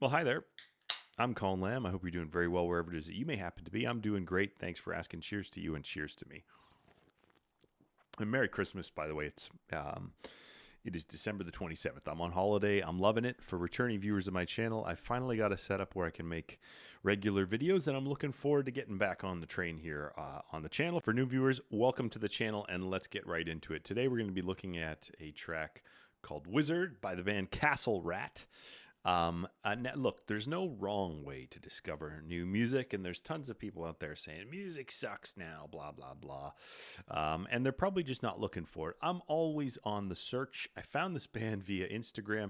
Well, hi there. I'm Colin Lamb. I hope you're doing very well wherever it is that you may happen to be. I'm doing great. Thanks for asking. Cheers to you and cheers to me. And Merry Christmas, by the way. It is December the 27th. I'm on holiday. I'm loving it. For returning viewers of my channel, I finally got a setup where I can make regular videos, and I'm looking forward to getting back on the train here on the channel. For new viewers, welcome to the channel, and let's get right into it. Today, we're going to be looking at a track called Wizard by the band Castel Rat. Now, look, there's no wrong way to discover new music, and there's tons of people out there saying music sucks now, blah, blah, blah. And they're probably just not looking for it. I'm always on the search. I found this band via Instagram.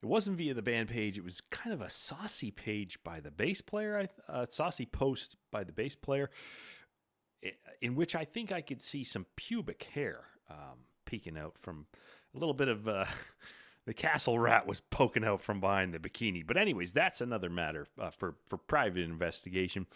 It wasn't via the band page. It was kind of a saucy page by the bass player, a saucy post by the bass player, in which I think I could see some pubic hair peeking out from a little bit of... The Castel Rat was poking out from behind the bikini. But anyways, that's another matter for private investigation.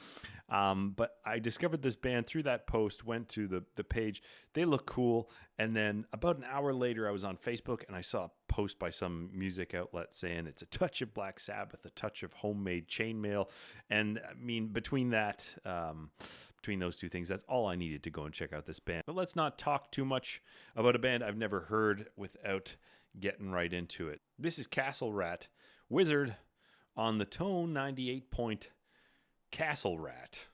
But I discovered this band through that post, went to the page. They look cool. And then about an hour later, I was on Facebook, and I saw a post by some music outlet saying it's a touch of Black Sabbath, a touch of homemade chainmail. And I mean, between those two things, that's all I needed to go and check out this band. But let's not talk too much about a band I've never heard without getting right into it. This is Castel Rat, Wizard, on the Tone 98 point Castel Rat.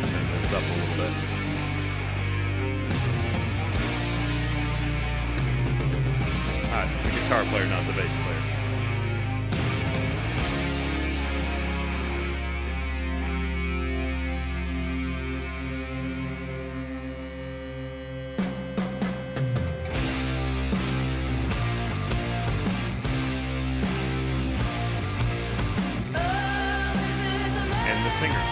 Turn this up a little bit. The guitar player, not the bass player. And the singer.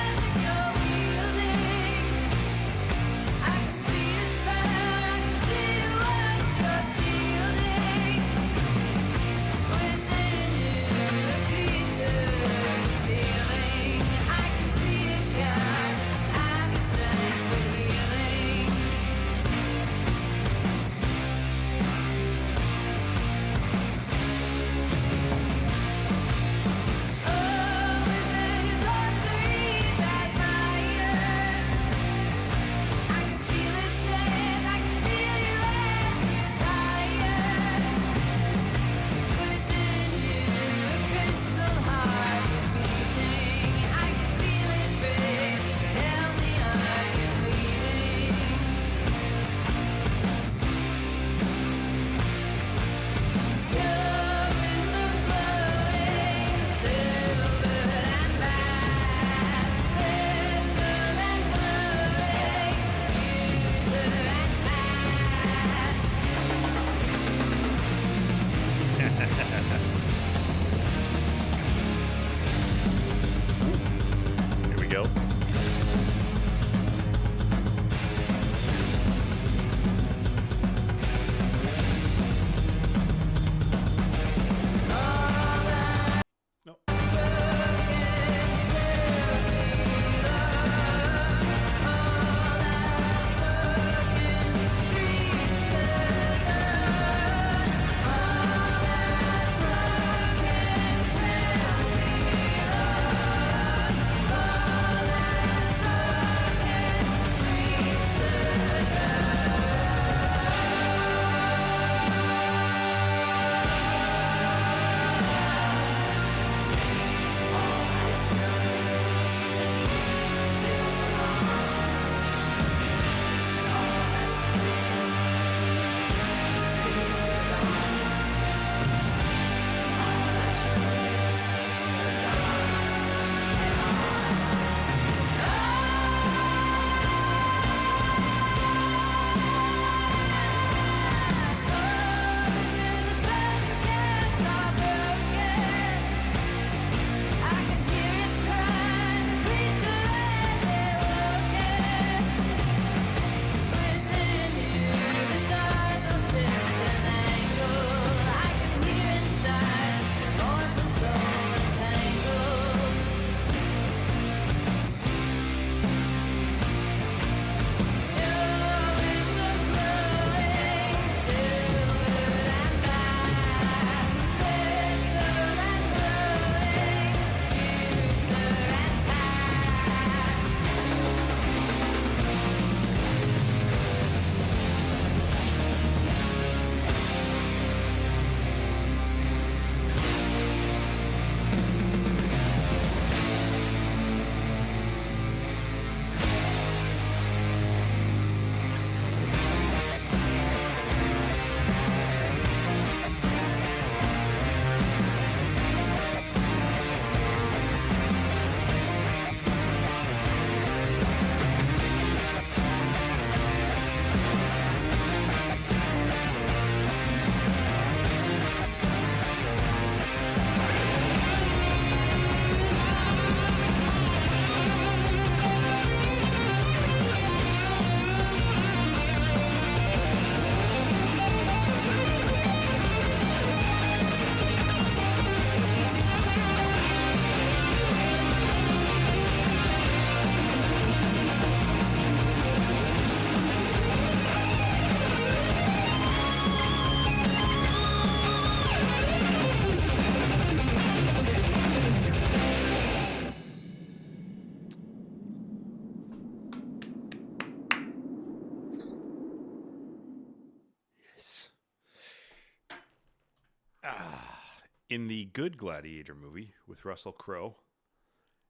In the Good Gladiator movie with Russell Crowe,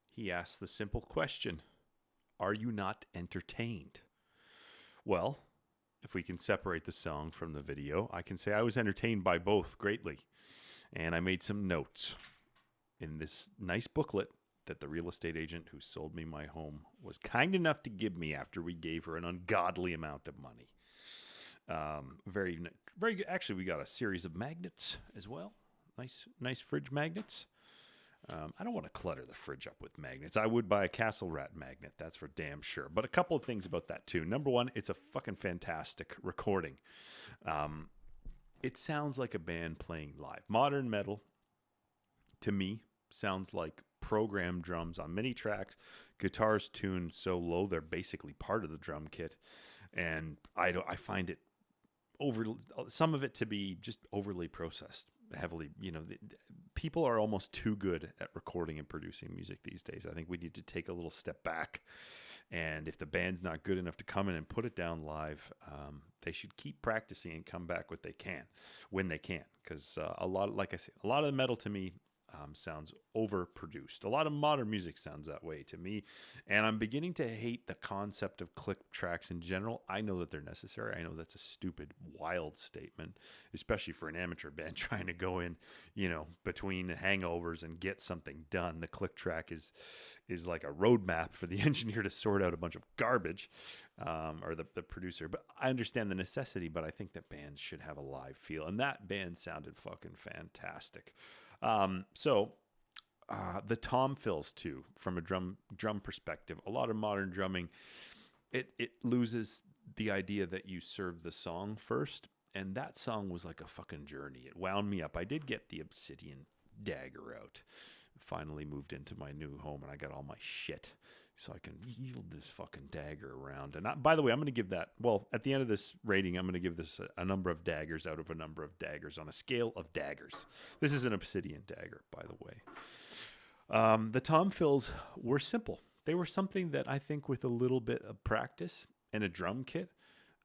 he asks the simple question, are you not entertained? Well, if we can separate the song from the video, I can say I was entertained by both greatly. And I made some notes in this nice booklet that the real estate agent who sold me my home was kind enough to give me after we gave her an ungodly amount of money. Very good. Actually, we got a series of magnets as well. Nice fridge magnets. I don't want to clutter the fridge up with magnets. I would buy a Castel Rat magnet, that's for damn sure. But a couple of things about that too. Number one, it's a fucking fantastic recording. It sounds like a band playing live. Modern metal, to me, sounds like programmed drums on mini tracks. Guitars tuned so low they're basically part of the drum kit, and I find it some of it to be just overly processed, heavily. People are almost too good at recording and producing music these days. I think we need to take a little step back, and if the band's not good enough to come in and put it down live, they should keep practicing and come back when they can, because a lot of the metal to me sounds overproduced. A lot of modern music sounds that way to me, and I'm beginning to hate the concept of click tracks in general. I know that they're necessary. I know that's a stupid, wild statement, especially for an amateur band trying to go in, between hangovers and get something done. The click track is like a roadmap for the engineer to sort out a bunch of garbage, or the producer. But I understand the necessity, but I think that bands should have a live feel, and that band sounded fucking fantastic. The tom fills too, from a drum perspective, a lot of modern drumming, it loses the idea that you serve the song first. And that song was like a fucking journey. It wound me up. I did get the obsidian dagger out. Finally moved into my new home, and I got all my shit so I can yield this fucking dagger around. And by the way, I'm going to give that, at the end of this rating, I'm going to give this a number of daggers out of a number of daggers on a scale of daggers. This is an obsidian dagger, by the way. The tom fills were simple. They were something that I think with a little bit of practice and a drum kit,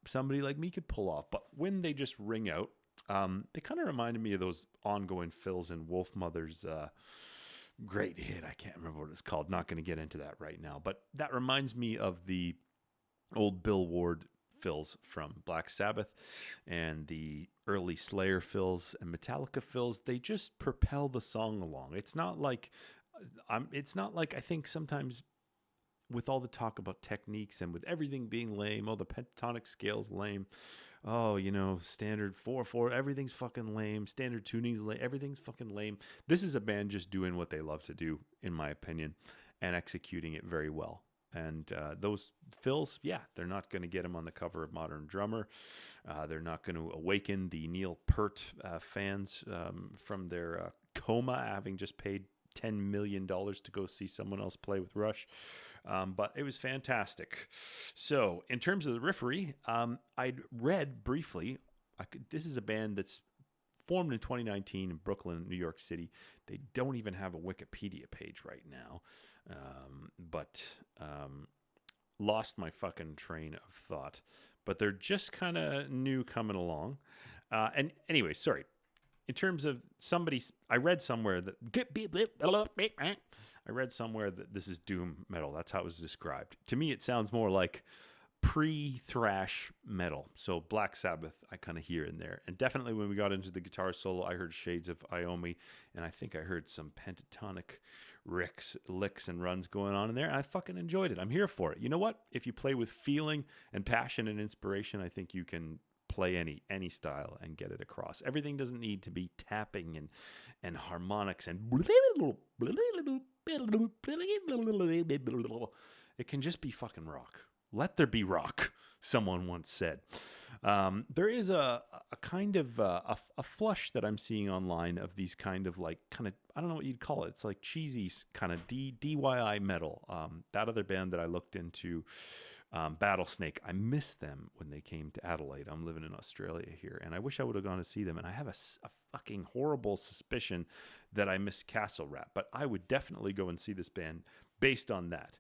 somebody like me could pull off. But when they just ring out, they kind of reminded me of those ongoing fills in Wolfmother's great hit. I can't remember what it's called. Not going to get into that right now. But that reminds me of the old Bill Ward fills from Black Sabbath and the early Slayer fills and Metallica fills. They just propel the song along. It's not like I think sometimes with all the talk about techniques and with everything being lame, the pentatonic scale's lame. Standard 4/4, everything's fucking lame. Standard tuning's lame, everything's fucking lame. This is a band just doing what they love to do, in my opinion, and executing it very well. And those fills, they're not going to get them on the cover of Modern Drummer. They're not going to awaken the Neil Peart fans from their coma, having just paid $10 million to go see someone else play with Rush. But it was fantastic. So in terms of the riffery, I'd read briefly, this is a band that's formed in 2019 in Brooklyn, New York City. They don't even have a Wikipedia page right now. But lost my fucking train of thought. But they're just kind of new coming along. And anyway, sorry. In terms of I read somewhere that this is doom metal. That's how it was described. To me, it sounds more like pre-thrash metal. So Black Sabbath, I kind of hear in there. And definitely when we got into the guitar solo, I heard shades of Iommi, and I think I heard some pentatonic licks and runs going on in there. And I fucking enjoyed it. I'm here for it. You know what? If you play with feeling and passion and inspiration, I think you can play any style and get it across. Everything doesn't need to be tapping and harmonics and it can just be fucking rock. Let there be rock, someone once said. There is a kind of a flush that I'm seeing online of these kind of I don't know what you'd call it. It's like cheesy kind of DIY metal. That other band that I looked into, Battlesnake, I missed them when they came to Adelaide. I'm living in Australia here, and I wish I would have gone to see them. And I have a fucking horrible suspicion that I missed Castel Rat, but I would definitely go and see this band based on that.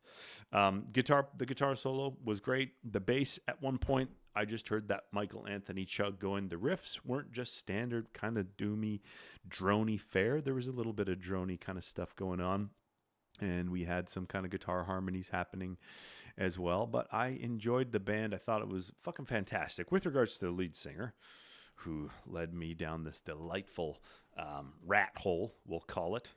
The guitar solo was great. The bass at one point, I just heard that Michael Anthony chug going. The riffs weren't just standard kind of doomy, droney fare. There was a little bit of droney kind of stuff going on. And we had some kind of guitar harmonies happening as well. But I enjoyed the band. I thought it was fucking fantastic. With regards to the lead singer, who led me down this delightful rat hole, we'll call it.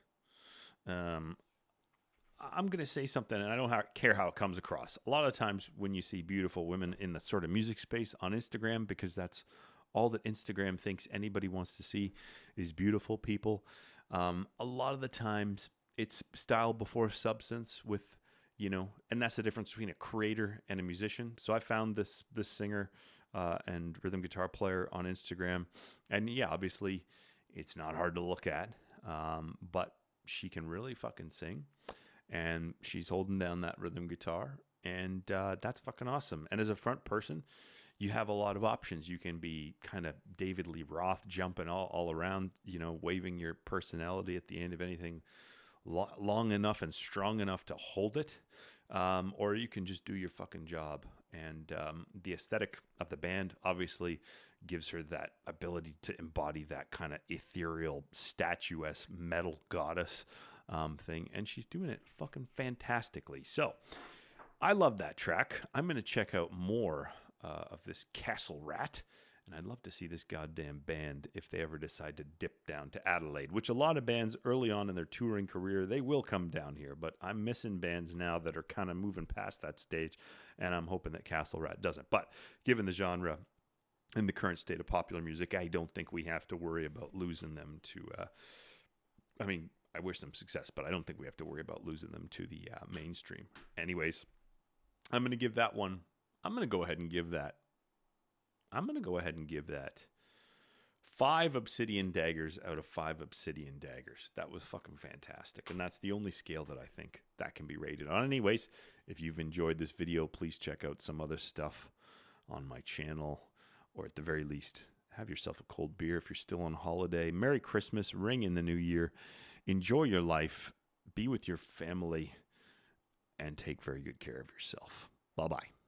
I'm going to say something, and I don't care how it comes across. A lot of times when you see beautiful women in the sort of music space on Instagram, because that's all that Instagram thinks anybody wants to see is beautiful people. A lot of the times it's style before substance with, and that's the difference between a creator and a musician. So I found this singer and rhythm guitar player on Instagram. And yeah, obviously it's not hard to look at, but she can really fucking sing. And she's holding down that rhythm guitar. And that's fucking awesome. And as a front person, you have a lot of options. You can be kind of David Lee Roth jumping all around, waving your personality at the end of anything long enough and strong enough to hold it. Or you can just do your fucking job. And the aesthetic of the band obviously gives her that ability to embody that kind of ethereal, statuesque metal goddess thing. And she's doing it fucking fantastically. So I love that track. I'm going to check out more of this Castel Rat. And I'd love to see this goddamn band if they ever decide to dip down to Adelaide, which a lot of bands early on in their touring career, they will come down here. But I'm missing bands now that are kind of moving past that stage, and I'm hoping that Castel Rat doesn't. But given the genre and the current state of popular music, I don't think we have to worry about losing them to, I wish them success, but I don't think we have to worry about losing them to the mainstream. Anyways, I'm going to give that one, I'm going to go ahead and give that 5 obsidian daggers out of 5 obsidian daggers. That was fucking fantastic. And that's the only scale that I think that can be rated on. Anyways, if you've enjoyed this video, please check out some other stuff on my channel, or at the very least, have yourself a cold beer if you're still on holiday. Merry Christmas, ring in the new year. Enjoy your life, be with your family, and take very good care of yourself. Bye-bye.